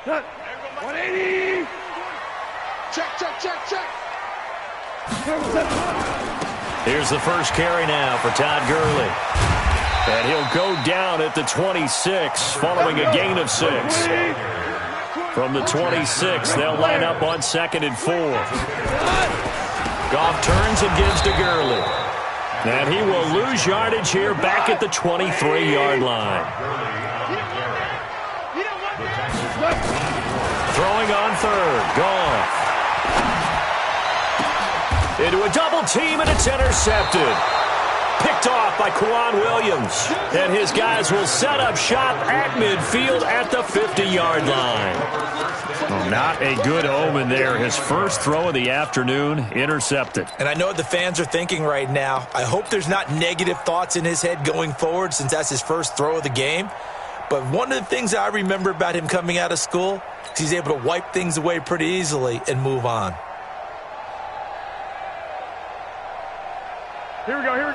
180. Check. Here's the first carry now for Todd Gurley. And he'll go down at the 26, following a gain of 6. From the 26, they'll line up on 2nd and 4. Goff turns and gives to Gurley. And he will lose yardage here back at the 23-yard line. Throwing on 3rd. Goff. Into a double team, and it's intercepted. Picked off by Quan Williams. And his guys will set up shop at midfield at the 50-yard line. Well, not a good omen there. His first throw of the afternoon intercepted. And I know what the fans are thinking right now. I hope there's not negative thoughts in his head going forward since that's his first throw of the game. But one of the things I remember about him coming out of school is he's able to wipe things away pretty easily and move on.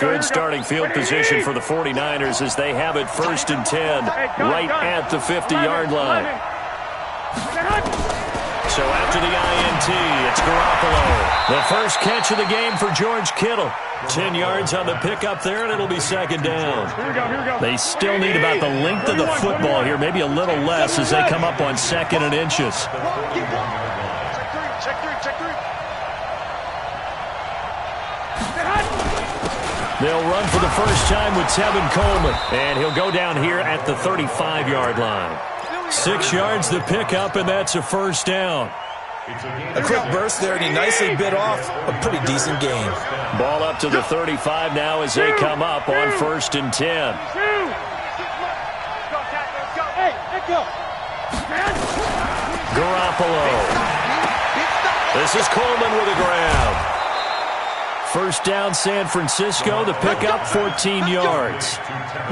Good starting field position for the 49ers as they have it 1st and 10 right at the 50-yard line. So after the INT, it's Garoppolo. The first catch of the game for George Kittle. 10 yards on the pickup there, and it'll be 2nd down. They still need about the length of the football here, maybe a little less as they come up on 2nd and inches. Check three. They'll run for the first time with Tevin Coleman, and he'll go down here at the 35-yard line. 6 yards the pickup, and that's a 1st down. A quick burst there, and he nicely bit off a pretty decent gain. Ball up to the 35 now as they come up on 1st and 10. Garoppolo. This is Coleman with a grab. 1st down, San Francisco. The pickup, 14 yards.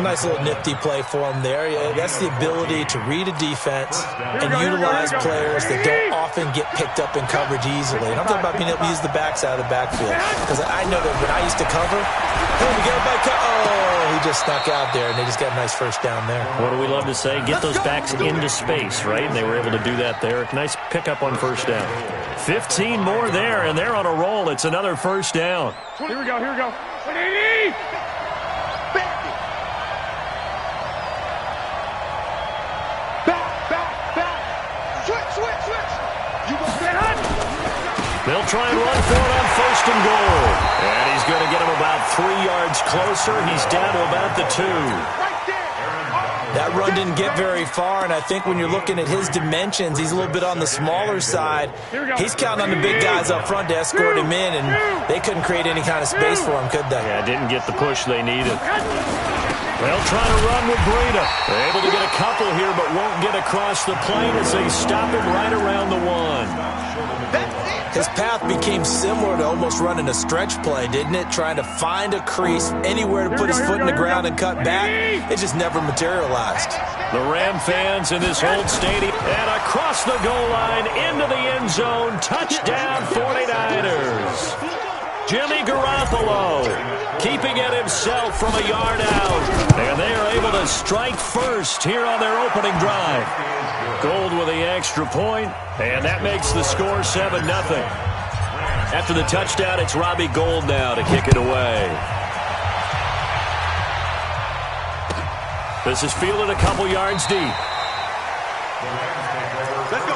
Nice little nifty play for him there. Yeah, that's the ability to read a defense and utilize players that don't often get picked up in coverage easily. And I'm talking about being able to use the backs out of the backfield. Because I know that when I used to cover, we get by he just snuck out there, and they just got a nice 1st down there. What do we love to say? Get those backs into space, right? And they were able to do that there. Nice pickup on 1st down. 15 more there, and they're on a roll. It's another 1st down. Here we go. 180. Back. Switch. You go back. They'll try and run for it on 1st and goal. And he's going to get him about 3 yards closer. He's down to about the 2. That run didn't get very far, and I think when you're looking at his dimensions, he's a little bit on the smaller side. He's counting on the big guys up front to escort him in, and they couldn't create any kind of space for him, could they? Yeah, didn't get the push they needed. They'll try to run with Breida. They're able to get a couple here, but won't get across the plane as they stop him right around the 1. His path became similar to almost running a stretch play, didn't it? Trying to find a crease, anywhere to put his foot in the ground and cut back. It just never materialized. The Ram fans in this old stadium. And across the goal line, into the end zone. Touchdown, 49ers. Jimmy Garoppolo keeping it himself from a yard out. And they are able to strike first here on their opening drive. Gold with the extra point, and that makes the score 7-0. After the touchdown, it's Robbie Gould now to kick it away. This is fielded a couple yards deep. Let's go.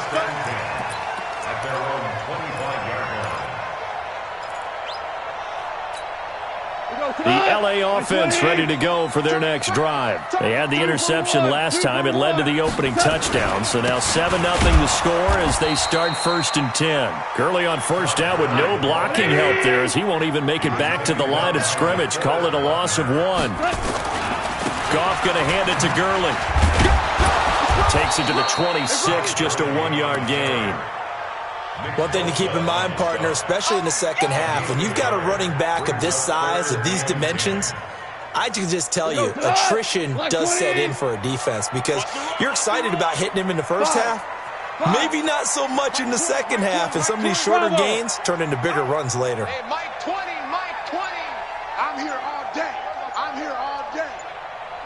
At their own 25-yard line. The LA offense ready to go for their next drive. They had the interception last time. It led to the opening touchdown. So now 7-0 the score as they start 1st and 10. Gurley on 1st down with no blocking help there as he won't even make it back to the line of scrimmage. Call it a loss of 1. Goff going to hand it to Gurley. Takes it to the 26, just a 1-yard gain. One thing to keep in mind, partner, especially in the second half, when you've got a running back of this size, of these dimensions, I can just tell you, attrition does set in for a defense because you're excited about hitting him in the first half. Maybe not so much in the second half, and some of these shorter gains turn into bigger runs later. Hey, Mike 20. I'm here all day.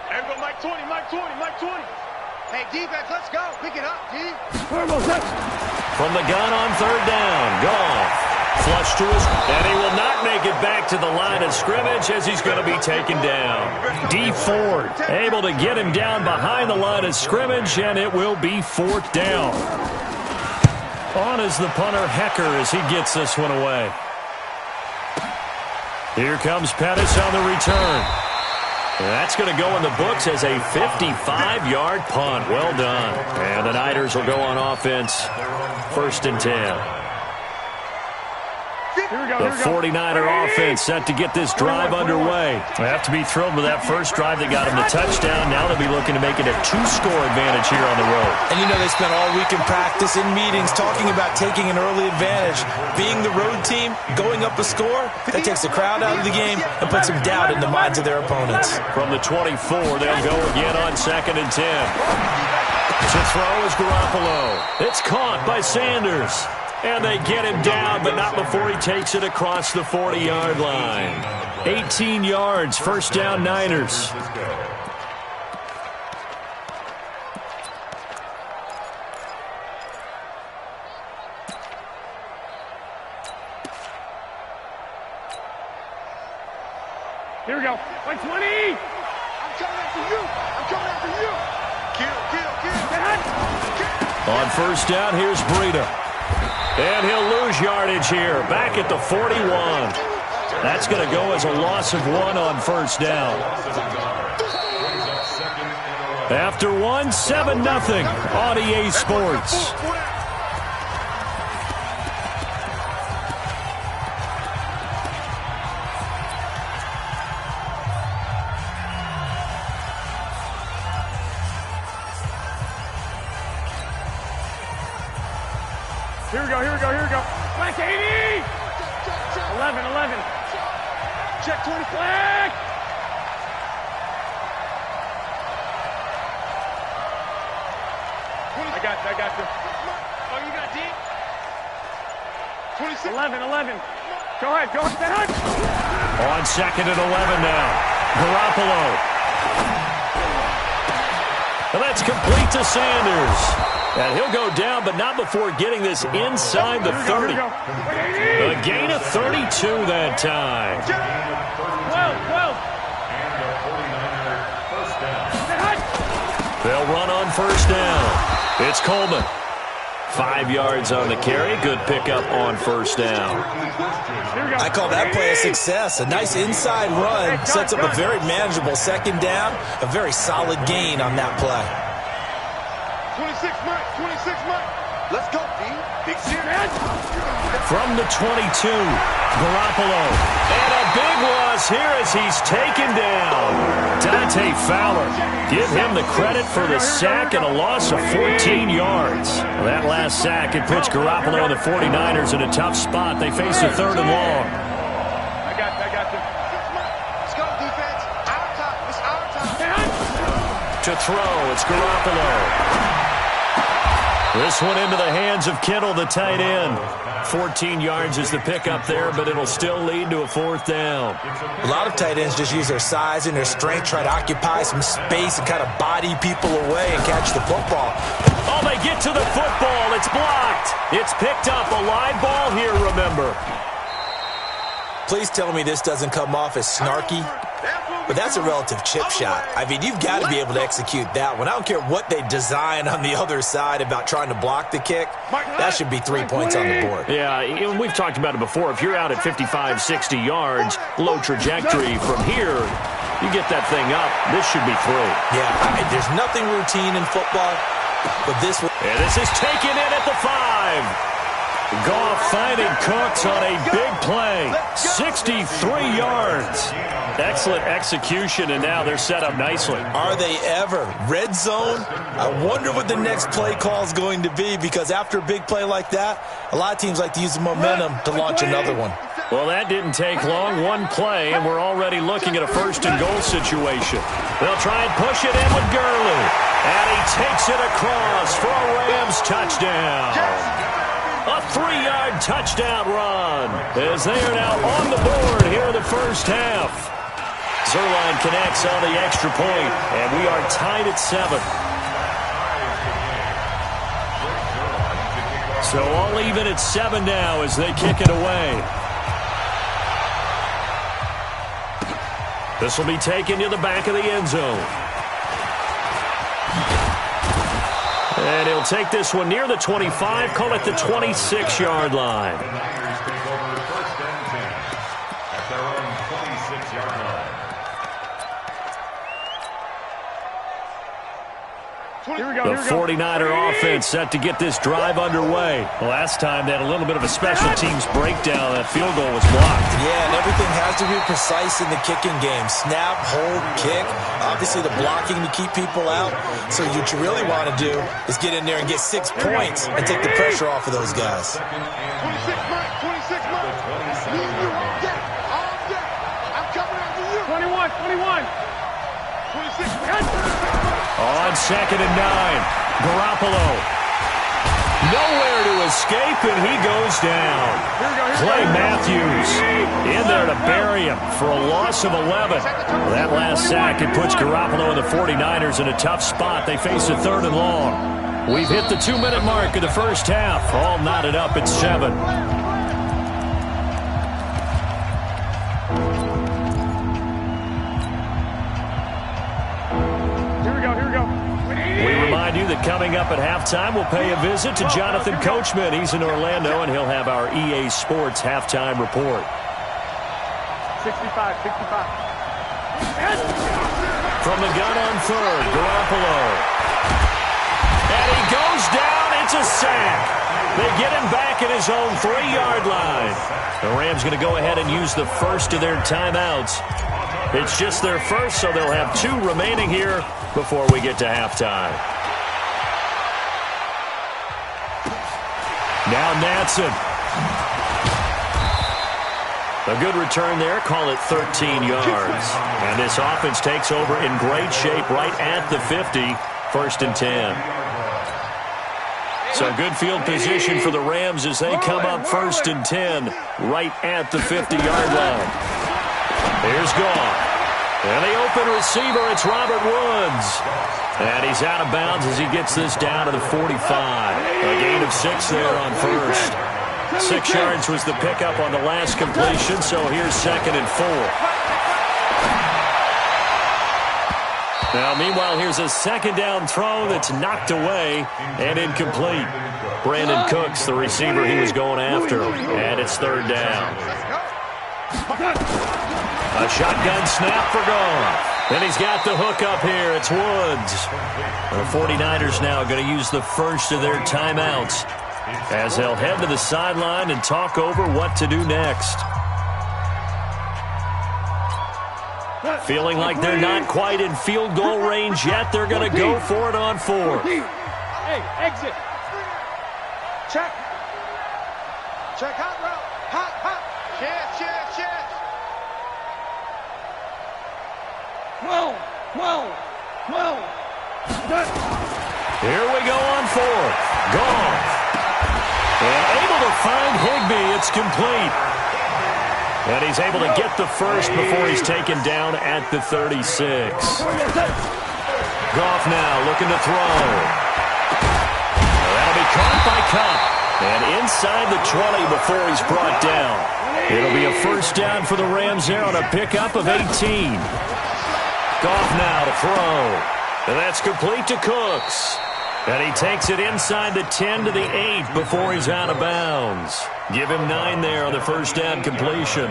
There we go, Mike 20. Hey, defense, let's go. Pick it up, D. From the gun on third down. Goff. Flush to his, and he will not make it back to the line of scrimmage as he's going to be taken down. D Ford able to get him down behind the line of scrimmage, and it will be fourth down. On is the punter, Hecker, as he gets this one away. Here comes Pettis on the return. And that's going to go in the books as a 55-yard punt. Well done. And the Niners will go on offense. 1st and 10. The 49er offense set to get this drive underway. They have to be thrilled with that first drive that got them the touchdown. Now they'll be looking to make it a 2-score advantage here on the road. And you know they spent all week in practice, in meetings, talking about taking an early advantage. Being the road team, going up a score, that takes the crowd out of the game and puts some doubt in the minds of their opponents. From the 24, they'll go again on 2nd and 10. To throw is Garoppolo. It's caught by Sanders. And they get him down, but not before he takes it across the 40-yard line. 18 yards, 1st down Niners. Here we go. Like 20. I'm coming after you. I'm coming after you. Kill. On 1st down, here's Breida. And he'll lose yardage here, back at the 41. That's going to go as a loss of 1 on 1st down. After 1, 7-0 on EA Sports. Here we go. Black 80! 11. Check 20. Black! I got you. Oh, you got D? 26. 11. Go ahead. On 2nd and 11 now. Garoppolo. And that's complete to Sanders. And he'll go down, but not before getting this inside the 30. A gain of 32 that time. 12. They'll run on 1st down. It's Coleman. 5 yards on the carry. Good pickup on 1st down. I call that play a success. A nice inside run. Sets up a very manageable 2nd down. A very solid gain on that play. 26 Mike. Let's go, D. Big serious. From the 22, Garoppolo. And a big loss here as he's taken down. Dante Fowler. Give him the credit for the sack and a loss of 14 yards. That last sack, it puts Garoppolo and the 49ers in a tough spot. They face a 3rd and long. I got you. Let's go, defense. It's our time. To throw, it's Garoppolo. This one into the hands of Kittle, the tight end. 14 yards is the pickup there, but it'll still lead to a 4th down. A lot of tight ends just use their size and their strength, try to occupy some space and kind of body people away and catch the football. Oh, they get to the football. It's blocked. It's picked up. A live ball here, remember. Please tell me this doesn't come off as snarky. But that's a relative chip shot. I mean, you've got to be able to execute that one. I don't care what they design on the other side about trying to block the kick. That should be 3 points on the board. Yeah, we've talked about it before. If you're out at 55, 60 yards, low trajectory from here, you get that thing up. This should be through. Yeah, there's nothing routine in football, but this one. And this is taken in at the 5. Goff finding Cooks on a big play. 63 yards. Excellent execution, and now they're set up nicely. Are they ever? Red zone? I wonder what the next play call is going to be, because after a big play like that, a lot of teams like to use the momentum to launch another one. Well, that didn't take long. One play, and we're already looking at a 1st and goal situation. They'll try and push it in with Gurley. And he takes it across for a Rams touchdown. A 3-yard touchdown run as they are now on the board here in the 1st half. Zerline connects on the extra point, and we are tied at 7. So all even at 7 now as they kick it away. This will be taken to the back of the end zone. And he'll take this one near the 25, call it the 26-yard line. The Niners take over 1st and 10 at their own 26-yard line. The 49er offense set to get this drive underway. Last time they had a little bit of a special teams breakdown. That field goal was blocked. Yeah, and everything has to be precise in the kicking game. Snap, hold, kick. Obviously the blocking to keep people out. So what you really want to do is get in there and get 6 points and take the pressure off of those guys. 26 Mike, 26 Mike. You on deck, on deck. I'm coming after you. 21, 21. 26. On 2nd and 9, Garoppolo. Nowhere to escape, and he goes down. Clay Matthews in there to bury him for a loss of 11. That last sack, it puts Garoppolo and the 49ers in a tough spot. They face a 3rd and long. We've hit the 2-minute mark of the first half. All knotted up at 7. We remind you that coming up at halftime, we'll pay a visit to Jonathan Coachman. He's in Orlando, and he'll have our EA Sports halftime report. 65. From the gun on 3rd, Garoppolo. And he goes down. It's a sack. They get him back at his own 3-yard line. The Rams going to go ahead and use the first of their timeouts. It's just their first, so they'll have 2 remaining here before we get to halftime. Now Natson. A good return there. Call it 13 yards. And this offense takes over in great shape right at the 50. 1st and 10. So good field position for the Rams as they come up 1st and 10 right at the 50-yard line. Here's Goff. And the open receiver, it's Robert Woods. And he's out of bounds as he gets this down to the 45. A gain of 6 there on 1st. 6 yards was the pickup on the last completion, so here's 2nd and 4. Now, meanwhile, here's a 2nd down throw that's knocked away and incomplete. Brandon Cooks, the receiver he was going after, and it's 3rd down. A shotgun snap for Goff. And he's got the hook up here. It's Woods. The 49ers now going to use the first of their timeouts as they'll head to the sideline and talk over what to do next. Feeling like they're not quite in field goal range yet. They're going to go for it on 4th. Hey, exit. Check. Check hot route. Hot. Check. 12. Here we go on 4th. Goff. And able to find Higbee. It's complete. And he's able to get the first before he's taken down at the 36. Goff now looking to throw. That'll be caught by Cup. And inside the 20 before he's brought down. It'll be a 1st down for the Rams there on a pickup of 18. Goff now to throw. And that's complete to Cooks. And he takes it inside the 10 to the 8 before he's out of bounds. Give him 9 there on the 1st down completion.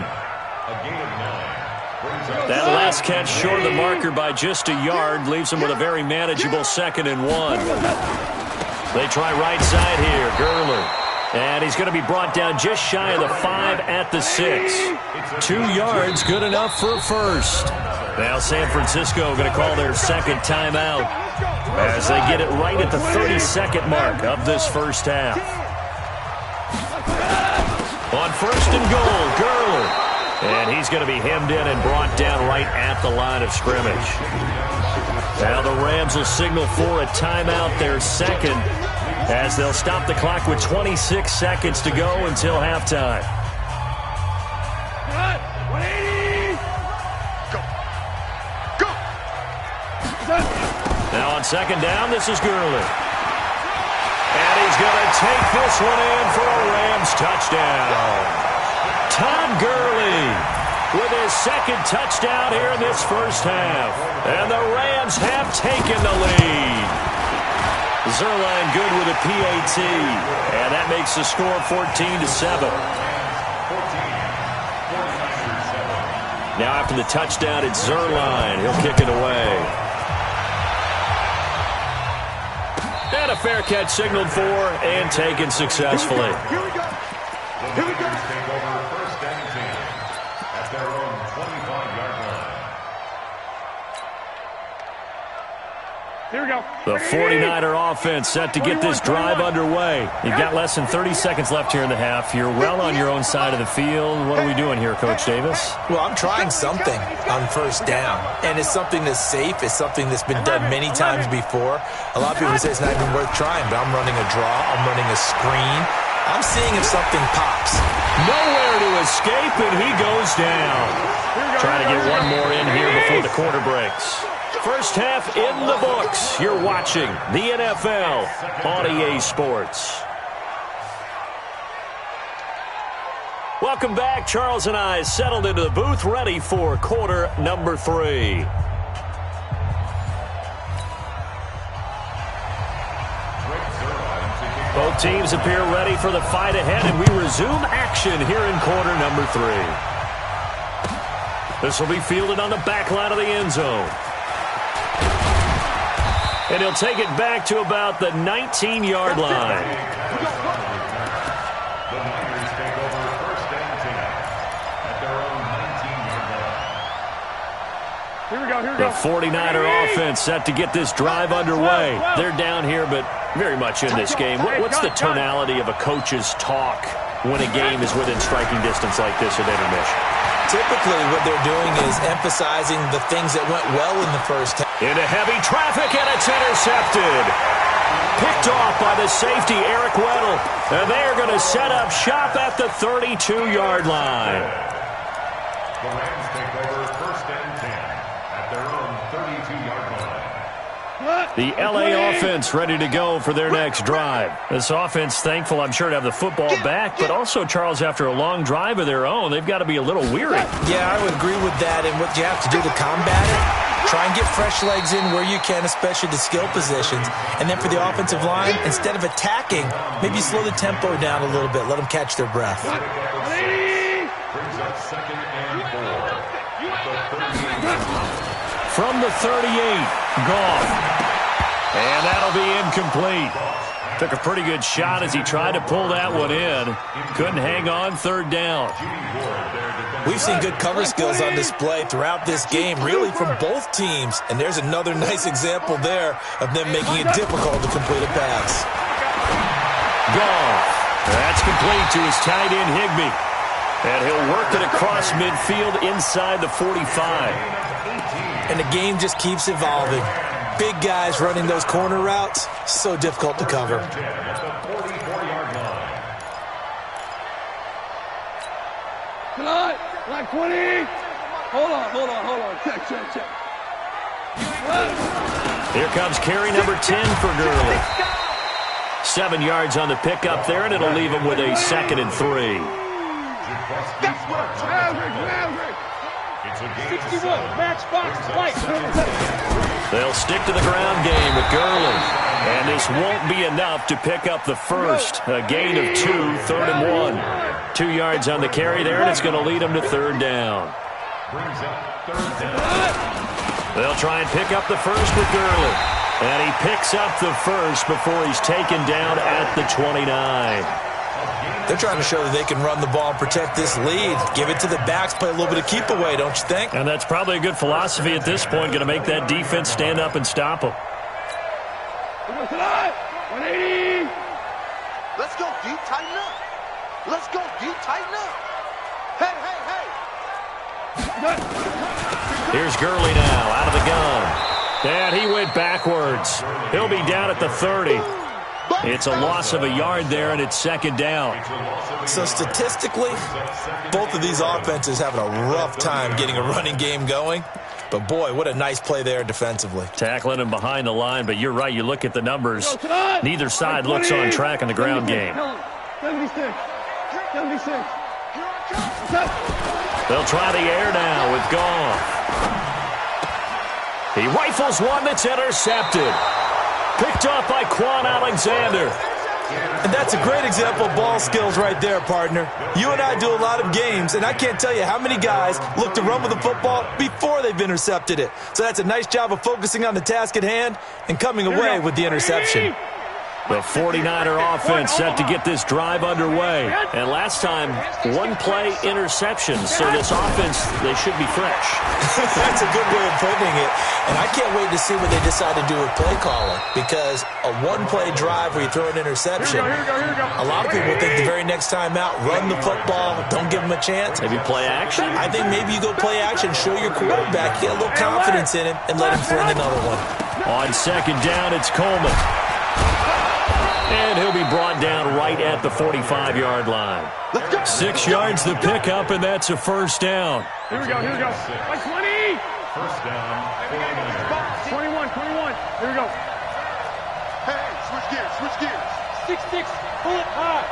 That last catch short of the marker by just a yard leaves him with a very manageable 2nd and 1. They try right side here. Gurley. And he's going to be brought down just shy of the 5 at the 6. 2 yards, good enough for a 1st. Now San Francisco going to call their 2nd timeout as they get it right at the 32nd mark of this first half. On 1st and goal, Gurley. And he's going to be hemmed in and brought down right at the line of scrimmage. Now the Rams will signal for a timeout, their 2nd, as they'll stop the clock with 26 seconds to go until halftime. Now on 2nd down, this is Gurley. And he He's going to take this one in for a Rams touchdown. Todd Gurley with his second touchdown here in this first half. And the Rams have taken the lead. Zerline good with a PAT. And that makes the score 14-7. Now after the touchdown, it's Zerline. He'll kick it away. And a fair catch signaled for and taken successfully. Here we go. Here we go. Take over first and 10 at their own 25-yard line. Here we go. The 49er offense set to get this drive underway. You've got less than 30 seconds left here in the half. You're well on your own side of the field. What are we doing here, Coach Davis? Well, I'm trying something on first down, and it's something that's safe. It's something that's been done many times before. A lot of people say it's not even worth trying, but I'm running a draw. I'm running a screen. I'm seeing if something pops. Nowhere to escape, and he goes down. Trying to get one more in here before the quarter breaks. First half in the books. You're watching the NFL on EA Sports. Welcome back. Charles and I settled into the booth, ready for quarter number 3. Both teams appear ready for the fight ahead, and we resume action here in quarter number 3. This will be fielded on the back line of the end zone. And he'll take it back to about the 19-yard line. The Niners take over first and 10 at their own 19-yard line. Here we go. Here we The go. 49er offense set to get this drive underway. They're down here, but very much in this game. What's the tonality of a coach's talk when a game is within striking distance like this at intermission? Typically, what they're doing is emphasizing the things that went well in the first half. Into heavy traffic, and it's intercepted. Picked off by the safety, Eric Weddle. And they're going to set up shop at the 32-yard line. The Rams take over first and 10 at their own 32-yard line. The LA offense ready to go for their next drive. This offense thankful, I'm sure, to have the football back, but also, Charles, after a long drive of their own, they've got to be a little weary. Yeah, I would agree with that. And what you have to do to combat it, try and get fresh legs in where you can, especially the skill positions. And then for the offensive line, instead of attacking, maybe slow the tempo down a little bit. Let them catch their breath. Brings up second and 4 at the 38. From the 38, Goff. And that'll be incomplete. Took a pretty good shot as he tried to pull that one in. Couldn't hang on third down. We've seen good cover skills on display throughout this game, really from both teams. And there's another nice example there of them making it difficult to complete a pass. Goff. That's complete to his tight end, Higbee. And he'll work it across midfield inside the 45. And the game just keeps evolving. Big guys running those corner routes, so difficult to cover. At the 44-yard line. Like 20. Hold on. Check. Here comes carry number 10 for Gurley. 7 yards on the pickup there, and it'll leave him with a 2nd and 3. It's a game 61, match box, fight. They'll stick to the ground game with Gurley. And this won't be enough to pick up the first. A gain of 2, 3rd and 1. 2 yards on the carry there, and it's going to lead them to 3rd down. brings up 3rd down. They'll try and pick up the first with Gurley. And he picks up the first before he's taken down at the 29. They're trying to show that they can run the ball and protect this lead. Give it to the backs, play a little bit of keep away, don't you think? And that's probably a good philosophy at this point, going to make that defense stand up and stop them. 180. Let's go deep, tighten up. Let's go deep, tighten up. Hey. Here's Gurley now, out of the gun. And he went backwards. He'll be down at the 30. It's a loss of a yard there, and it's 2nd down. So statistically, both of these offenses having a rough time getting a running game going. But, boy, what a nice play there defensively. Tackling him behind the line, but you're right. You look at the numbers. Neither side looks on track in the ground game. 76. 76. They'll try the air now with Goff. He rifles one that's intercepted. Picked off by Quan Alexander. And that's a great example of ball skills right there, partner. You and I do a lot of games, and I can't tell you how many guys look to run with the football before they've intercepted it. So that's a nice job of focusing on the task at hand and coming away with the interception. The 49er offense set to get this drive underway. And last time, one-play interceptions. So this offense, they should be fresh. That's a good way of putting it. And I can't wait to see what they decide to do with play calling. Because a one-play drive where you throw an interception, a lot of people think the very next time out, run the football, don't give them a chance. Maybe play action? I think maybe you go play action, show your quarterback, get a little confidence in him, and let him throw in another one. On second down, it's Coleman. And he'll be brought down right at the 45-yard line. 6 yards the pickup, and that's a first down. Here we go. Like 20. First down, 49ers. 21. Here we go. Hey, switch gears. 6-6. Pull it high.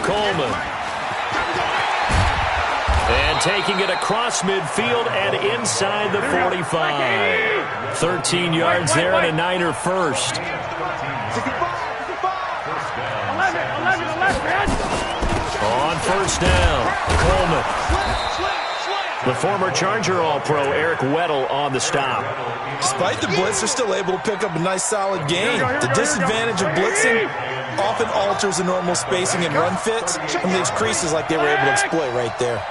Coleman. And taking it across midfield and inside the 45. 13 yards there and a Niner first. 11, man. On first down, Coleman. The former Charger All-Pro Eric Weddle on the stop. Despite the blitz, they're still able to pick up a nice solid gain. The disadvantage of blitzing often alters the normal spacing and run fits and leaves creases like they were able to exploit right there.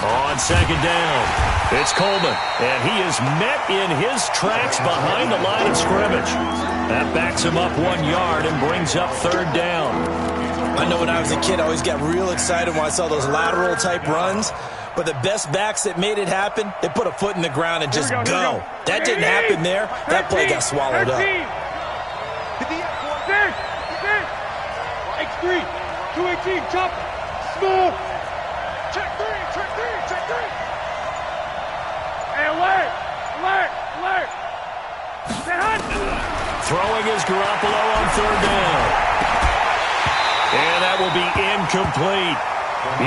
On second down, it's Coleman, and he is met in his tracks behind the line of scrimmage. That backs him up 1 yard and brings up third down. I know when I was a kid, I always got real excited when I saw those lateral-type runs, but the best backs that made it happen, they put a foot in the ground and just go. That didn't happen there. That play got swallowed up. X3, 218, chop, smooth. Check three. Hey, alert. Throwing is Garoppolo on third down. And that will be incomplete.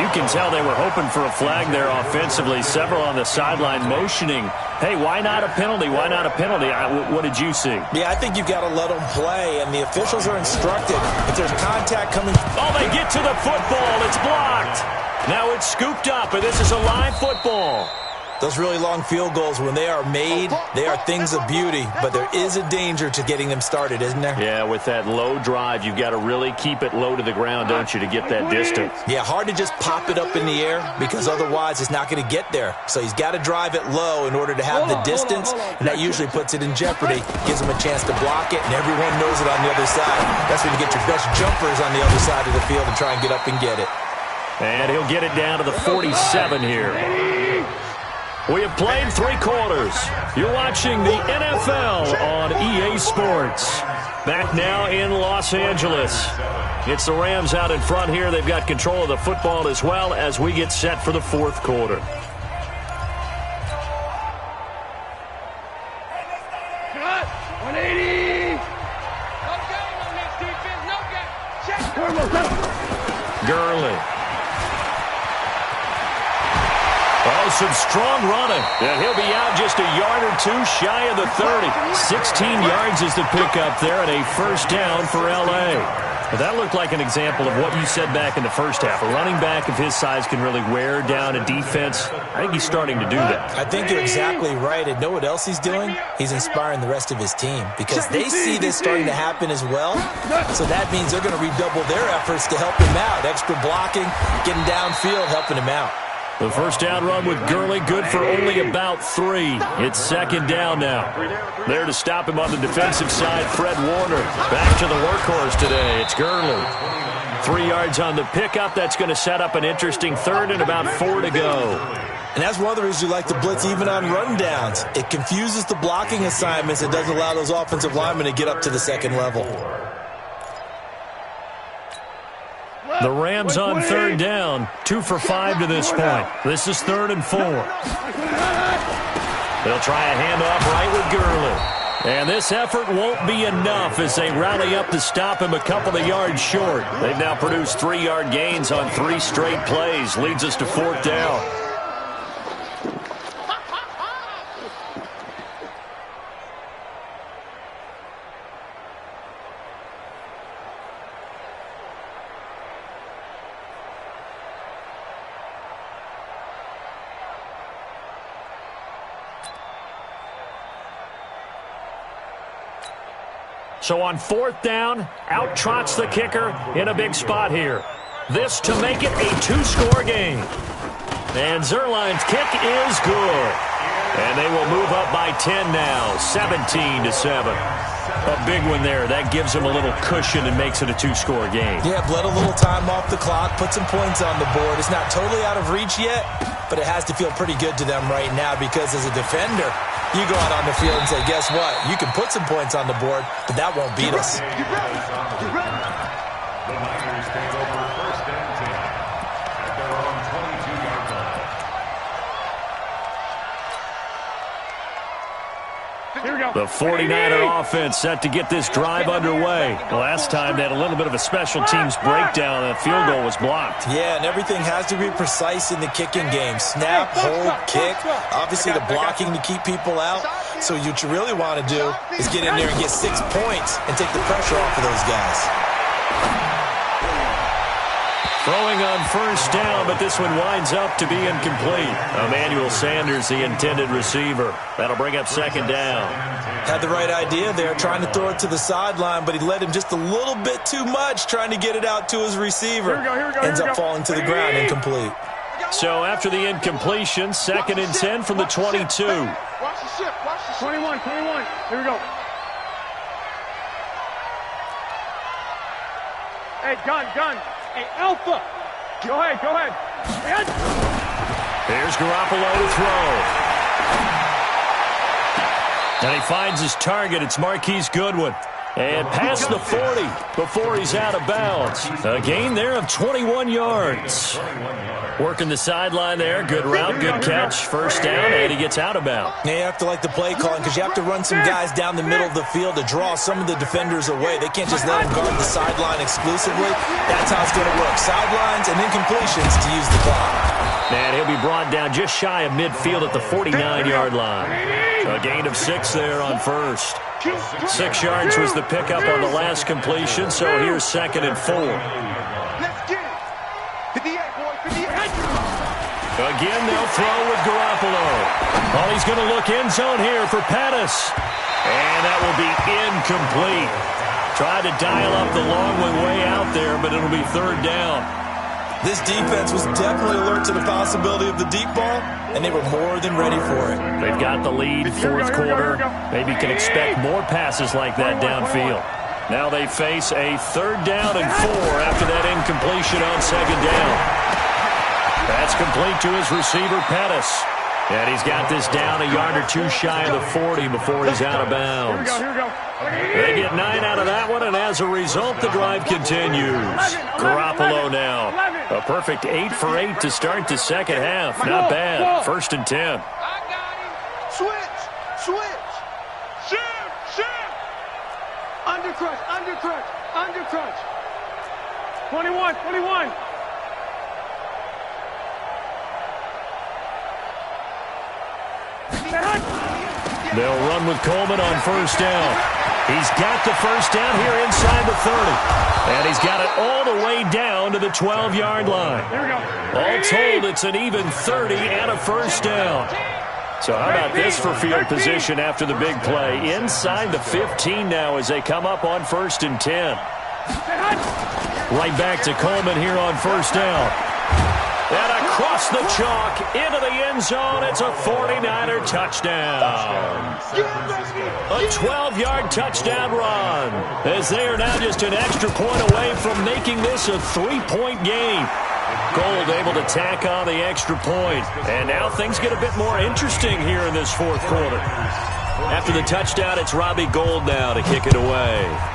You can tell they were hoping for a flag there offensively. Several on the sideline motioning, hey, why not a penalty? What did you see? Yeah, I think you've got to let them play, and the officials are instructed. If there's contact coming... Oh, they get to the football. It's blocked. Now it's scooped up, and this is a live football. Those really long field goals, when they are made, they are things of beauty, but there is a danger to getting them started, isn't there? Yeah, with that low drive, you've got to really keep it low to the ground, don't you, to get that distance? Yeah, hard to just pop it up in the air because otherwise it's not going to get there. So he's got to drive it low in order to have the distance, and that usually puts it in jeopardy, gives him a chance to block it, and everyone knows it on the other side. That's when you get your best jumpers on the other side of the field and try and get up and get it. And he'll get it down to the 47 here. We have played 3 quarters. You're watching the NFL on EA Sports. Back now in Los Angeles. It's the Rams out in front here. They've got control of the football as well as we get set for the 4th quarter. Cut. 180. No game on this defense. No game. Check. Gurley. Oh, some strong running. And he'll be out just a yard or two shy of the 30. 16 yards is the pickup there and a first down for L.A. But that looked like an example of what you said back in the first half. A running back of his size can really wear down a defense. I think he's starting to do that. I think you're exactly right. And know what else he's doing? He's inspiring the rest of his team because they see this starting to happen as well. So that means they're going to redouble their efforts to help him out. Extra blocking, getting downfield, helping him out. The first down run with Gurley, good for only about 3. It's second down now. There to stop him on the defensive side, Fred Warner. Back to the workhorse today. It's Gurley. 3 yards on the pickup. That's going to set up an interesting third and about 4 to go. And that's one of the reasons you like to blitz even on rundowns. It confuses the blocking assignments. It doesn't allow those offensive linemen to get up to the second level. The Rams on third down, 2 for 5 to this point. This is 3rd and 4. They'll try a handoff right with Gurley. And this effort won't be enough as they rally up to stop him a couple of yards short. They've now produced 3-yard gains on 3 straight plays. Leads us to 4th down. So on 4th down, out trots the kicker in a big spot here. This to make it a 2-score game. And Zerline's kick is good. And they will move up by 10 now, 17-7. A big one there. That gives them a little cushion and makes it a 2-score game. Yeah, bled a little time off the clock, put some points on the board. It's not totally out of reach yet, but it has to feel pretty good to them right now because as a defender, you go out on the field and say, guess what? You can put some points on the board, but that won't beat us. The Niners take over 1st and 10 at their own 22-yard line. Here we go. The 49er offense set to get this drive underway. Last time they had a little bit of a special teams breakdown. That field goal was blocked. Yeah, and everything has to be precise in the kicking game. Snap, hold, kick. Obviously the blocking to keep people out. So what you really want to do is get in there and get 6 points and take the pressure off of those guys. Throwing on 1st down, but this one winds up to be incomplete. Emmanuel Sanders, the intended receiver. That'll bring up 2nd down. Had the right idea there, trying to throw it to the sideline, but he led him just a little bit too much, trying to get it out to his receiver. Ends up falling to the ground, incomplete. So after the incompletion, 2nd and 10 from the 22. Watch the ship. Watch the ship. 21. Here we go. Hey, gun. Hey, Alpha. Go ahead. Here's Garoppolo to throw. And he finds his target. It's Marquise Goodwin. And past the 40 before he's out of bounds. A gain there of 21 yards. Working the sideline there. Good route, good catch. 1st down, and he gets out of bounds. Now you have to like the play calling because you have to run some guys down the middle of the field to draw some of the defenders away. They can't just let them guard the sideline exclusively. That's how it's going to work. Sidelines and incompletions to use the clock. And he'll be brought down just shy of midfield at the 49-yard line. So a gain of 6 there on 1st. 6 yards was the pickup on the last completion, so here's 2nd and 4. Let's get it. 58, boy. 58. Again, they'll throw with Garoppolo. Oh, he's going to look end zone here for Pettis. And that will be incomplete. Tried to dial up the long one way out there, but it'll be 3rd down. This defense was definitely alert to the possibility of the deep ball, and they were more than ready for it. They've got the lead, 4th quarter. Maybe can expect more passes like that downfield. Now they face a 3rd down and 4 after that incompletion on 2nd down. That's complete to his receiver, Pettis. And he's got this down a yard or 2 shy of the 40 before he's out of bounds. Here we go. They get 9 out of that one, and as a result, the drive continues. Garoppolo now. A perfect 8 for 8 to start the 2nd half. Not bad. 1st and 10. I got him. Switch. Shift. Undercrutch. 21. They'll run with Coleman on 1st down. He's got the 1st down here inside the 30. And he's got it all the way down to the 12-yard line. Here we go. All told, it's an even 30 and a 1st down. So how about this for field position after the big play? Inside the 15 now as they come up on 1st and 10. Right back to Coleman here on 1st down. And across the chalk into the end zone. It's a 49er touchdown. A 12-yard touchdown run as they are now just an extra point away from making this a 3-point game. Gold able to tack on the extra point. And now things get a bit more interesting here in this fourth quarter. After the touchdown, it's Robbie Gold now to kick it away.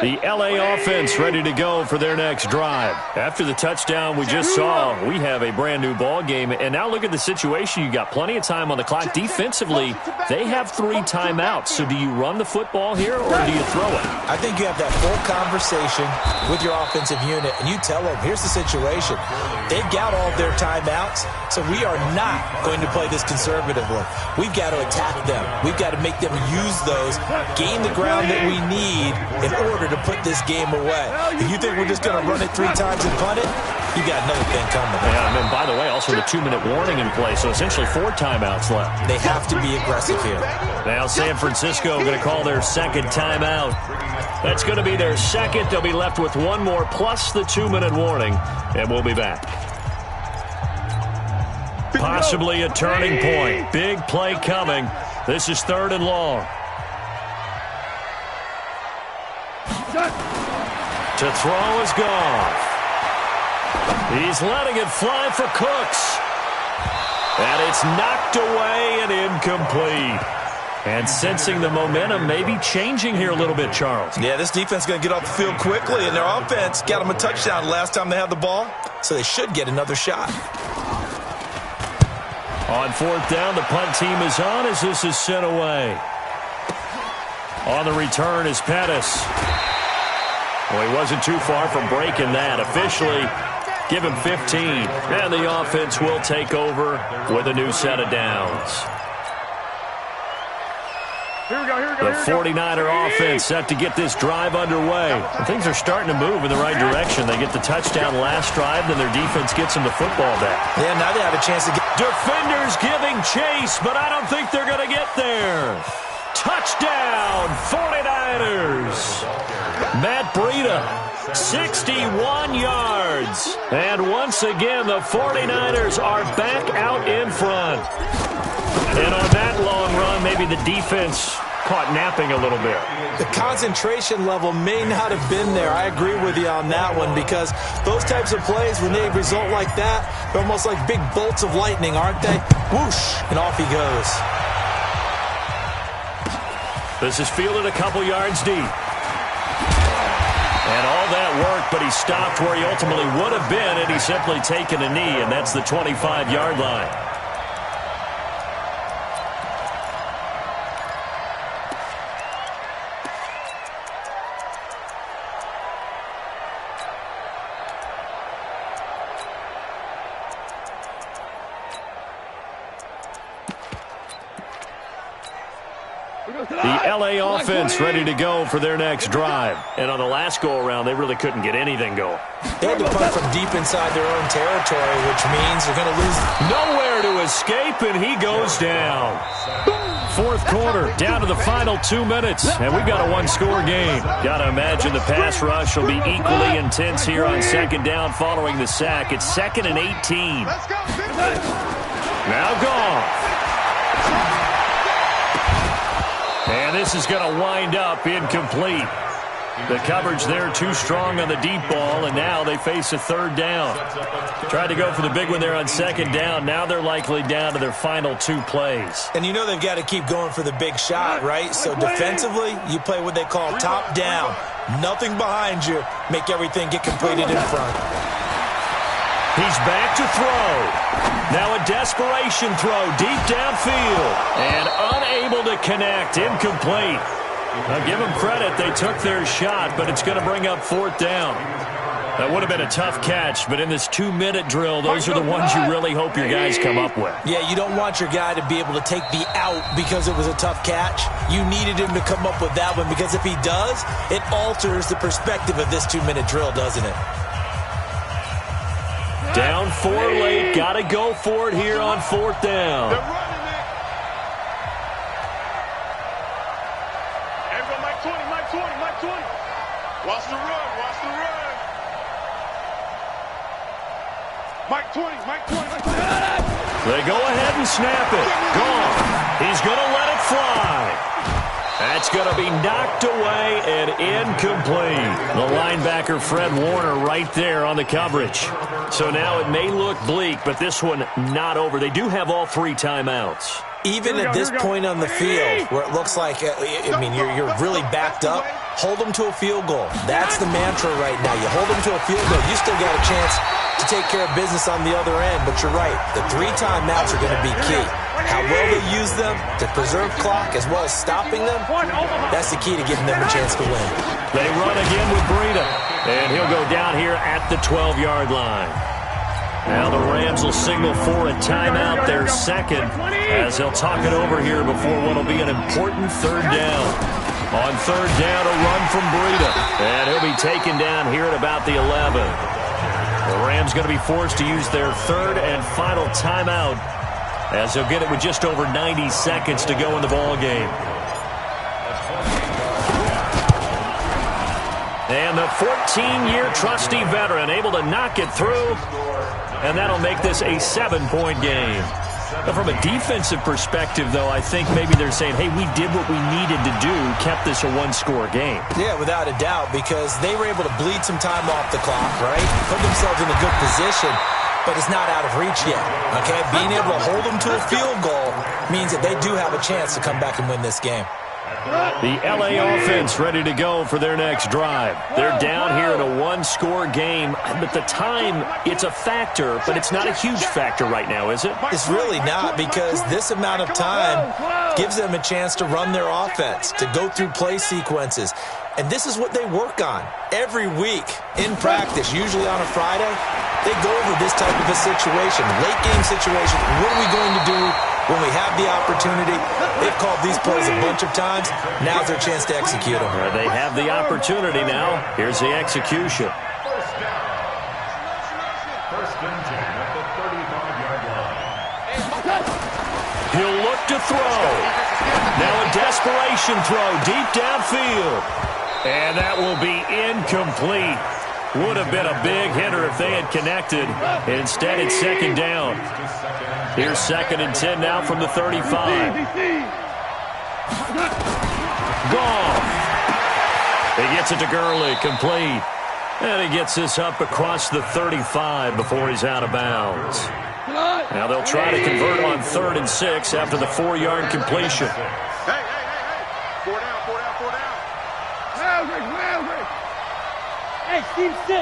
The LA offense ready to go for their next drive. After the touchdown we just saw, we have a brand new ball game. And now look at the situation. You got plenty of time on the clock. Defensively, they have 3 timeouts. So do you run the football here or do you throw it? I think you have that full conversation with your offensive unit, and you tell them, here's the situation. They've got all of their timeouts, so we are not going to play this conservatively. We've got to attack them. We've got to make them use those, gain the ground that we need in order to put this game away. If you think we're just going to run it 3 times and punt it, you got another thing coming. Yeah, and then, by the way, also the 2-minute warning in play, so essentially 4 timeouts left. They have to be aggressive here. Now San Francisco going to call their second timeout. That's going to be their second. They'll be left with 1 more plus the 2-minute warning, and we'll be back. Possibly a turning point. Big play coming. This is 3rd and long. To throw is Goff. He's letting it fly for Cooks. And it's knocked away and incomplete. And sensing the momentum maybe changing here a little bit, Charles. Yeah, this defense is going to get off the field quickly, and their offense got them a touchdown last time they had the ball, so they should get another shot. On 4th down, the punt team is on as this is sent away. On the return is Pettis. Well, he wasn't too far from breaking that. Officially, give him 15. And the offense will take over with a new set of downs. The 49er offense set to get this drive underway. And things are starting to move in the right direction. They get the touchdown last drive, then their defense gets them the football back. Yeah, now they have a chance to get... Defenders giving chase, but I don't think they're going to get there. Touchdown, 49ers. Matt Breida, 61 yards. And once again, the 49ers are back out in front. And on that long run, maybe the defense caught napping a little bit. The concentration level may not have been there. I agree with you on that one, because those types of plays, when they result like that, they're almost like big bolts of lightning, aren't they? Whoosh, and off he goes. This is fielded a couple yards deep. And all that work, but he stopped where he ultimately would have been, and he's simply taken a knee, and that's the 25-yard line. The LA offense ready to go for their next drive. And on the last go-around, they really couldn't get anything going. They had to punt from deep inside their own territory, which means they're going to lose. Nowhere to escape, and he goes down. 4th quarter, down to the final 2 minutes, and we've got a 1-score game. Got to imagine the pass rush will be equally intense here on 2nd down following the sack. It's 2nd and 18. Now Goff. And this is going to wind up incomplete. The coverage there too strong on the deep ball, and now they face a 3rd down. Tried to go for the big one there on 2nd down. Now they're likely down to their final 2 plays. And you know they've got to keep going for the big shot, right? So defensively, you play what they call top down. Nothing behind you. Make everything get completed in front. He's back to throw. Now a desperation throw deep downfield. And unable to connect. Incomplete. I'll give them credit. They took their shot, but it's going to bring up 4th down. That would have been a tough catch, but in this 2-minute drill, those are the ones you really hope your guys come up with. Yeah, you don't want your guy to be able to take the out because it was a tough catch. You needed him to come up with that one, because if he does, it alters the perspective of this 2-minute drill, doesn't it? Down 4 late. Got to go for it here on 4th down. They're running it. Everybody, Mike 20, Mike 20, Mike 20. Watch the run, watch the run. Mike 20, Mike 20. They go ahead and snap it. Gone. He's going to let it fly. That's going to be knocked away and incomplete. The linebacker, Fred Warner, right there on the coverage. So now it may look bleak, but this one not over. They do have all 3 timeouts. Even at this point on the field, where it looks like, you're really backed up, hold them to a field goal. That's the mantra right now. You hold them to a field goal. You still got a chance to take care of business on the other end, but you're right. The 3 timeouts are going to be key. How well they use them to preserve clock as well as stopping them, that's the key to giving them a chance to win. They run again with Breida, and he'll go down here at the 12-yard line. Now the Rams will signal for a timeout, their second, as they'll talk it over here before what will be an important 3rd down. On 3rd down, a run from Breida, and he'll be taken down here at about the 11. The Rams going to be forced to use their 3rd and final timeout, as they'll get it with just over 90 seconds to go in the ball game. And the 14-year trusty veteran able to knock it through, and that'll make this a 7-point game. But from a defensive perspective, though, I think maybe they're saying, hey, we did what we needed to do, kept this a 1-score game. Yeah, without a doubt, because they were able to bleed some time off the clock, right? Put themselves in a good position, but it's not out of reach yet, okay? Being able to hold them to a field goal means that they do have a chance to come back and win this game. The LA offense ready to go for their next drive. They're down here in a 1-score game, but the time, it's a factor, but it's not a huge factor right now, is it? It's really not, because this amount of time gives them a chance to run their offense, to go through play sequences. And this is what they work on every week in practice, usually on a Friday. They go over this type of a situation, late game situation. What are we going to do when we have the opportunity? They've called these plays a bunch of times. Now's their chance to execute them. They have the opportunity now. Here's the execution. First and 10 at the 35-yard line. He'll look to throw. Now a desperation throw deep downfield. And that will be incomplete. Would have been a big hitter if they had connected. Instead, it's 2nd down. Here's 2nd and 10 now from the 35. Gone. He gets it to Gurley, complete. And he gets this up across the 35 before he's out of bounds. Now they'll try to convert on 3rd and 6 after the 4-yard completion. Hey. 4 down. Hey, team 6.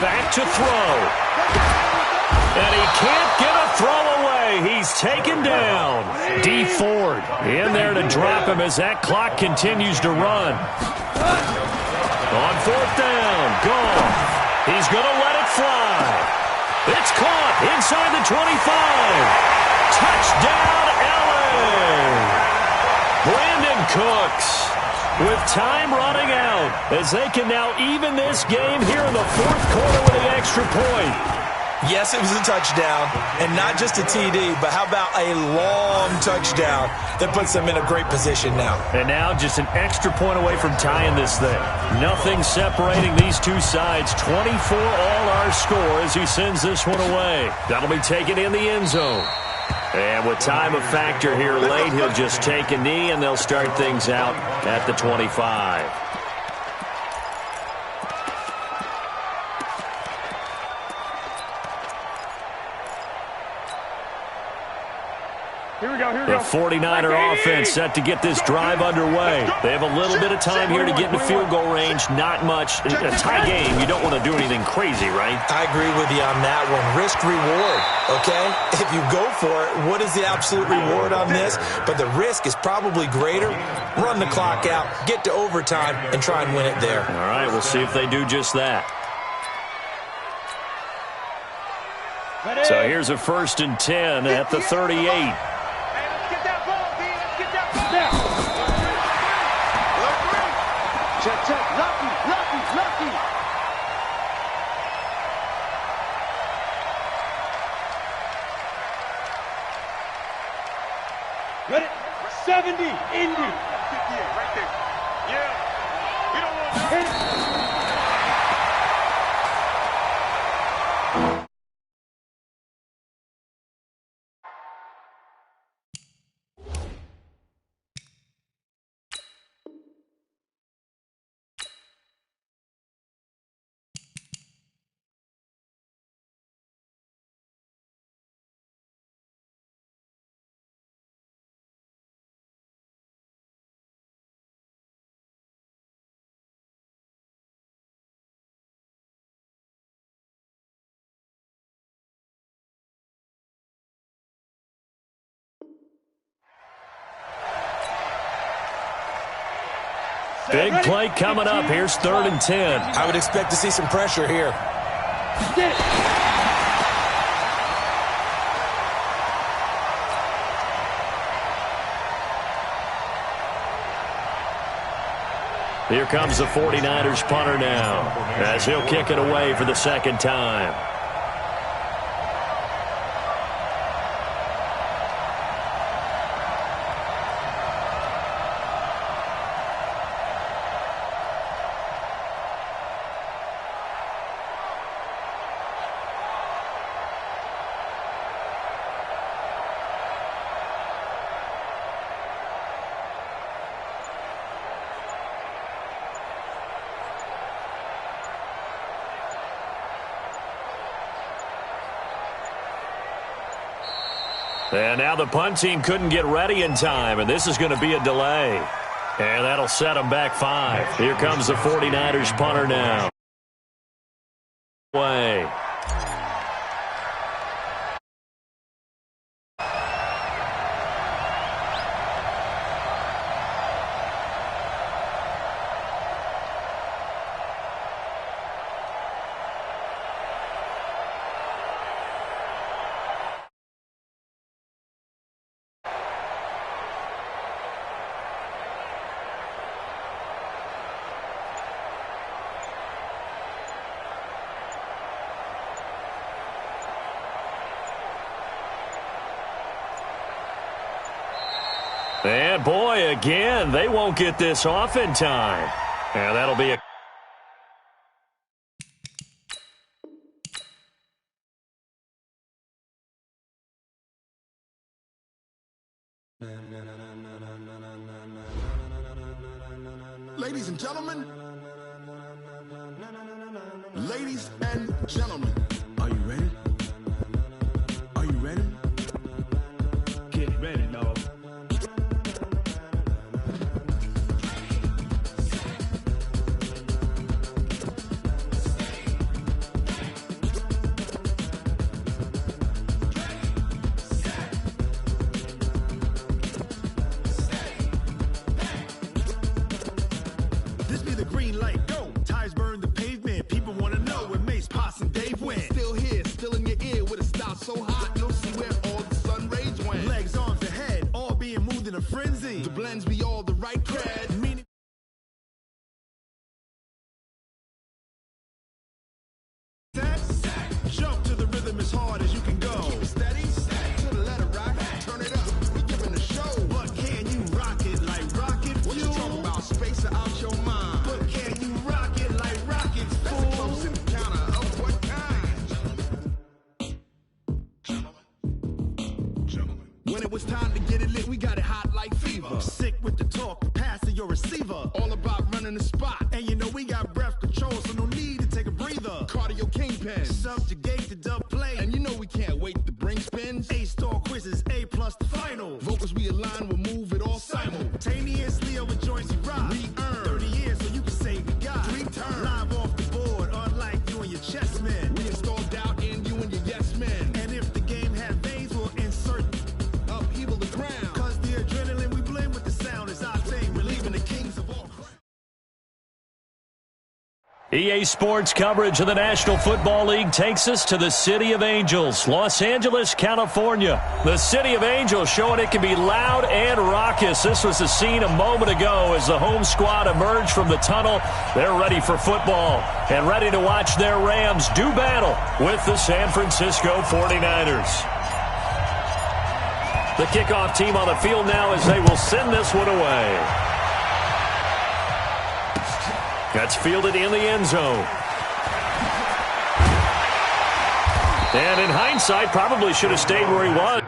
Back to throw. And he can't get a throw away. He's taken down. D. Ford in there to drop him as that clock continues to run. On 4th down, gone. He's going to let it fly. It's caught inside the 25. Touchdown, LA. Brandon Cooks with time running out as they can now even this game here in the 4th quarter with an extra point. Yes, it was a touchdown, and not just a TD, but how about a long touchdown that puts them in a great position now. And now just an extra point away from tying this thing. Nothing separating these two sides. 24 all our score as he sends this one away. That'll be taken in the end zone. And with time a factor here late, he'll just take a knee, and they'll start things out at the 25. The 49er offense set to get this drive underway. They have a little bit of time here to get into field goal range. Not much. In a tie game, you don't want to do anything crazy, right? I agree with you on that one. Risk-reward, okay? If you go for it, what is the absolute reward on this? But the risk is probably greater. Run the clock out, get to overtime, and try and win it there. All right, we'll see if they do just that. So here's a 1st and 10 at the 38. Check. Lucky. Ready? 70, Indy. Right there. Yeah. You don't want Big play coming up. Here's 3rd and 10. I would expect to see some pressure here. Get it. Here comes the 49ers punter now, as he'll kick it away for the 2nd time. And now the punt team couldn't get ready in time, and this is going to be a delay. And that'll set them back 5. Here comes the 49ers punter now. Way. And boy, again, they won't get this off in time. And that'll be a... Ladies and gentlemen, are you ready? Are you ready? Get ready, dog. This be the green light, go. Tires burn the pavement. People want to know where Mace, Potts, and Dave went. Still here, still in your ear with a style so hot, you'll see where all the sun rays went. Legs, arms, and head, all being moved in a frenzy. The blends be all the right cred. Meaning jump to the rhythm as hard as you can go. Keep it steady, to the letter rock. Turn it up, we giving a show. But can you rock it like rocket fuel? What you talking about, space or out your mind? But can you rock it like rockets, fool? That's a close encounter of what kind? Gentlemen. When it was time to get it lit, we got it hot like fever. Sick with the talk, passing your receiver. All about running the spot. And you know we got breath control, so no need to take a breather. Cardio kingpin, subjugate the dub play. And you know we can't wait to bring spins. A-star quizzes, A+ the final. Vocals we align, we'll move it all simultaneously over joints we rock. We earn 30 years so you can say we got 3 turns. Live off the board, unlike you and your chess men. We install doubt in you and your yes men. And if the game had veins, we'll insert upheaval the ground. Cause the adrenaline we blend with the sound is our thing. Relieving the kings of all crime. EA Sports coverage of the National Football League takes us to the City of Angels, Los Angeles, California. The City of Angels showing it can be loud and raucous. This was the scene a moment ago as the home squad emerged from the tunnel. They're ready for football and ready to watch their Rams do battle with the San Francisco 49ers. The kickoff team on the field now as they will send this one away. That's fielded in the end zone. And in hindsight, probably should have stayed where he was.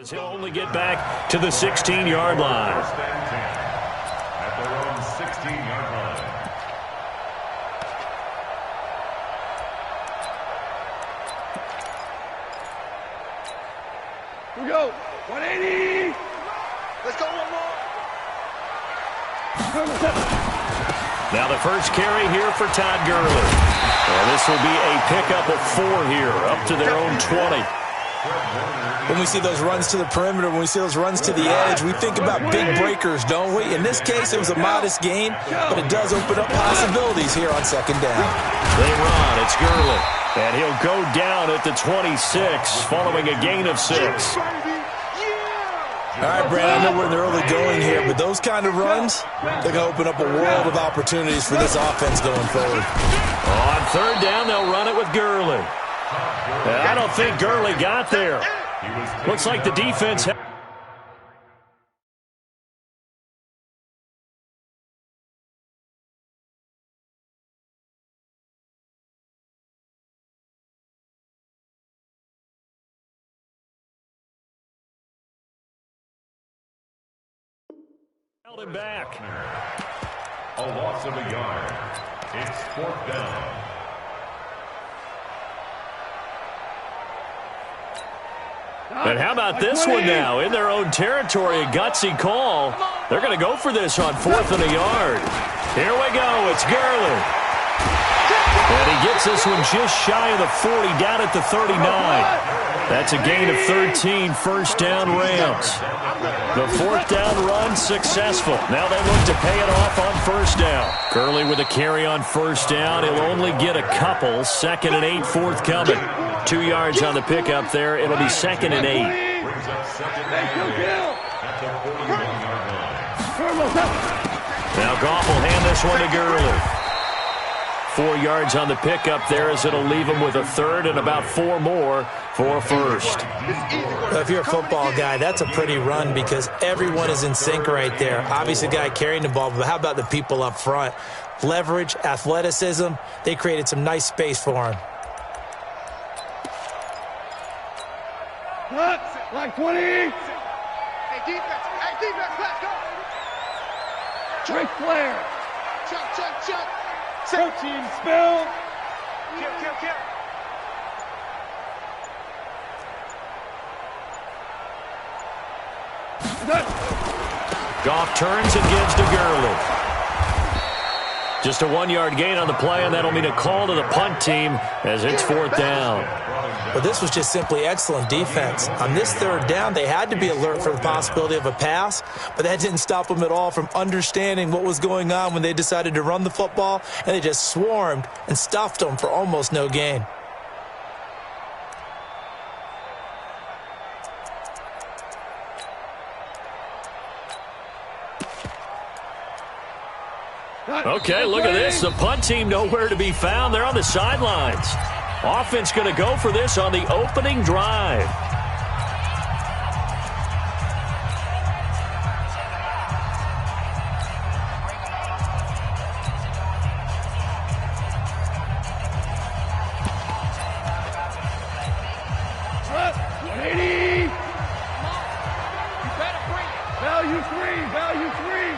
He'll only get back to the 16-yard line. First and 10 at their own 16-yard line. Here we go. 180. Let's go one more. Now the first carry here for Todd Gurley. And this will be a pickup of 4 here, up to their own 20. When we see those runs to the perimeter, when we see those runs to the edge, we think about big breakers, don't we? In this case, it was a modest gain, but it does open up possibilities here on second down. They run. It's Gurley. And he'll go down at the 26 following a gain of 6. All right, Brad, I know we're in the early going here, but those kind of runs, they're going to open up a world of opportunities for this offense going forward. On third down, they'll run it with Gurley. I don't think Gurley got there. Looks like the defense held him back. A loss of a yard. It's 4th down. And how about this one now? In their own territory, a gutsy call. They're going to go for this on 4th and a yard. Here we go. It's Gurley. And he gets this one just shy of the 40, down at the 39. That's a gain of 13, first down Rams. The 4th down run successful. Now they look to pay it off on first down. Gurley with a carry on first down. He'll only get a couple. 2nd and 8 forthcoming. 2 yards on the pickup there. It'll be 2nd and 8. Brings up 2nd down at the 41-yard line. Now Goff will hand this one to Gurley. 4 yards on the pickup there as it'll leave him with a 3rd and about 4 more for a first. If you're a football guy, that's a pretty run because everyone is in sync right there. Obviously, the guy carrying the ball, but how about the people up front? Leverage, athleticism, they created some nice space for him. Like 20. Hey, defense, let's go. Drake Flair. Check. Protein spill. Kill. Goff turns and gives to Gurley. Just a 1-yard gain on the play, and that'll mean a call to the punt team as it's 4th down. But this was just simply excellent defense. On this 3rd down, they had to be alert for the possibility of a pass, but that didn't stop them at all from understanding what was going on when they decided to run the football, and they just swarmed and stuffed them for almost no gain. Okay, look at this. The punt team nowhere to be found. They're on the sidelines. Offense going to go for this on the opening drive. Value three.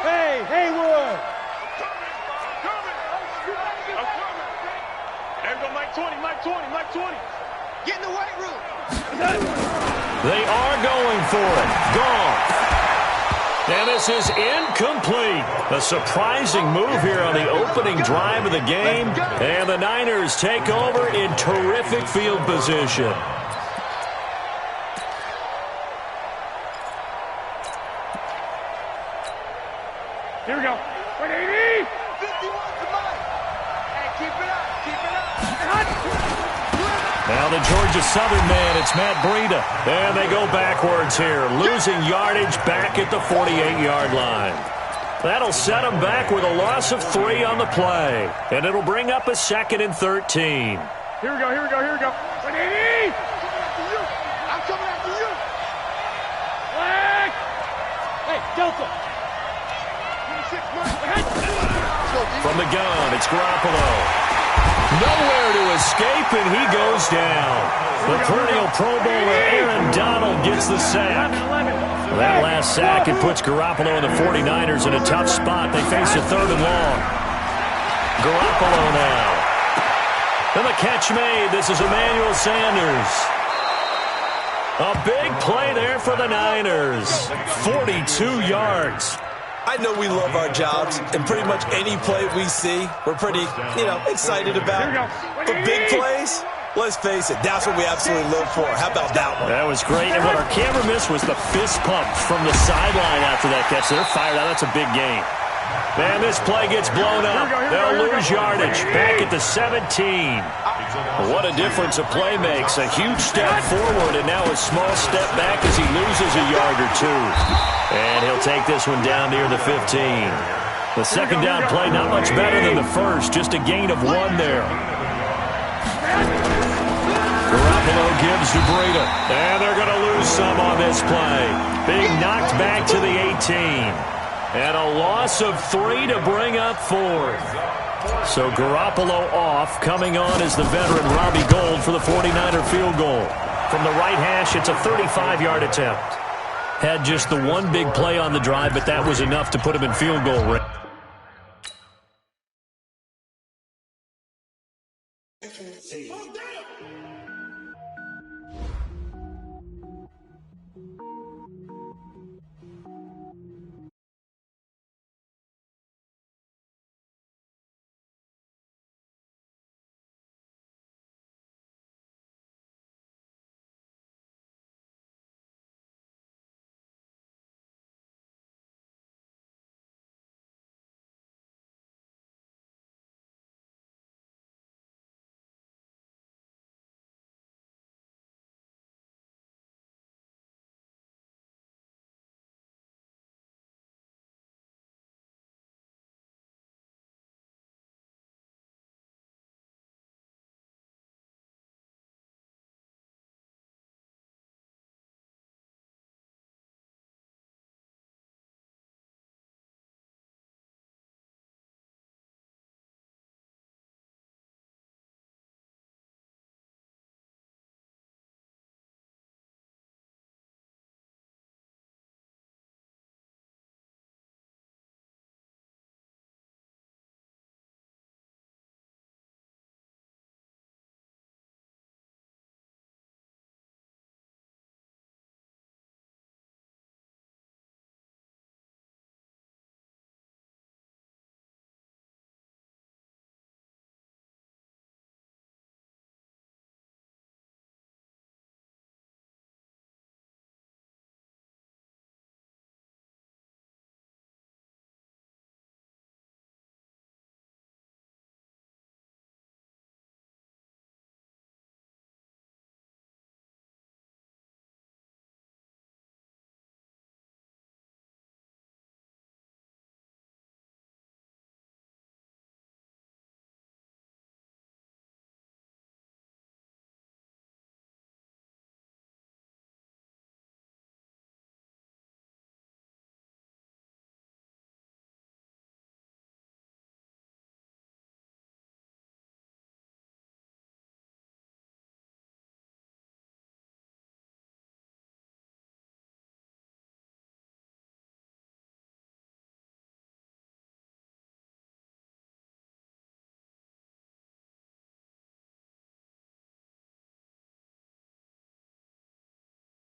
Hey, Haywood. There we go, Mike 20. Get in the weight room. They are going for it. Gone. And this is incomplete. A surprising move here on the opening drive of the game. And the Niners take over in terrific field position. Here we go. 180. 51 to Mike. Hey, keep it up. Now the Georgia Southern man, it's Matt Breida. And they go backwards here, losing yardage back at the 48-yard line. That'll set them back with a loss of 3 on the play. And it'll bring up a 2nd and 13. Here we go. 180. I'm coming after you. Flag. Hey, Delta. 26 Mike. From the gun, it's Garoppolo. Nowhere to escape, and he goes down. The perennial Pro Bowler Aaron Donald gets the sack. That last sack, it puts Garoppolo and the 49ers in a tough spot. They face a 3rd and long. Garoppolo now. And the catch made. This is Emmanuel Sanders. A big play there for the Niners. 42 yards. I know we love our jobs, and pretty much any play we see, we're pretty, excited about. But big plays, let's face it, that's what we absolutely live for. How about that one? That was great, and what our camera missed was the fist pump from the sideline after that catch. They're fired out. That's a big game. Man, this play gets blown up. They'll lose yardage. Back at the 17. What a difference a play makes. A huge step forward and now a small step back as he loses a yard or two. And he'll take this one down near the 15. The second down play not much better than the first. Just a gain of 1 there. Garoppolo gives to Breida. And they're going to lose some on this play. Being knocked back to the 18. And a loss of 3 to bring up 4th. So Garoppolo off. Coming on is the veteran Robbie Gould for the 49er field goal. From the right hash, it's a 35-yard attempt. Had just the one big play on the drive, but that was enough to put him in field goal range.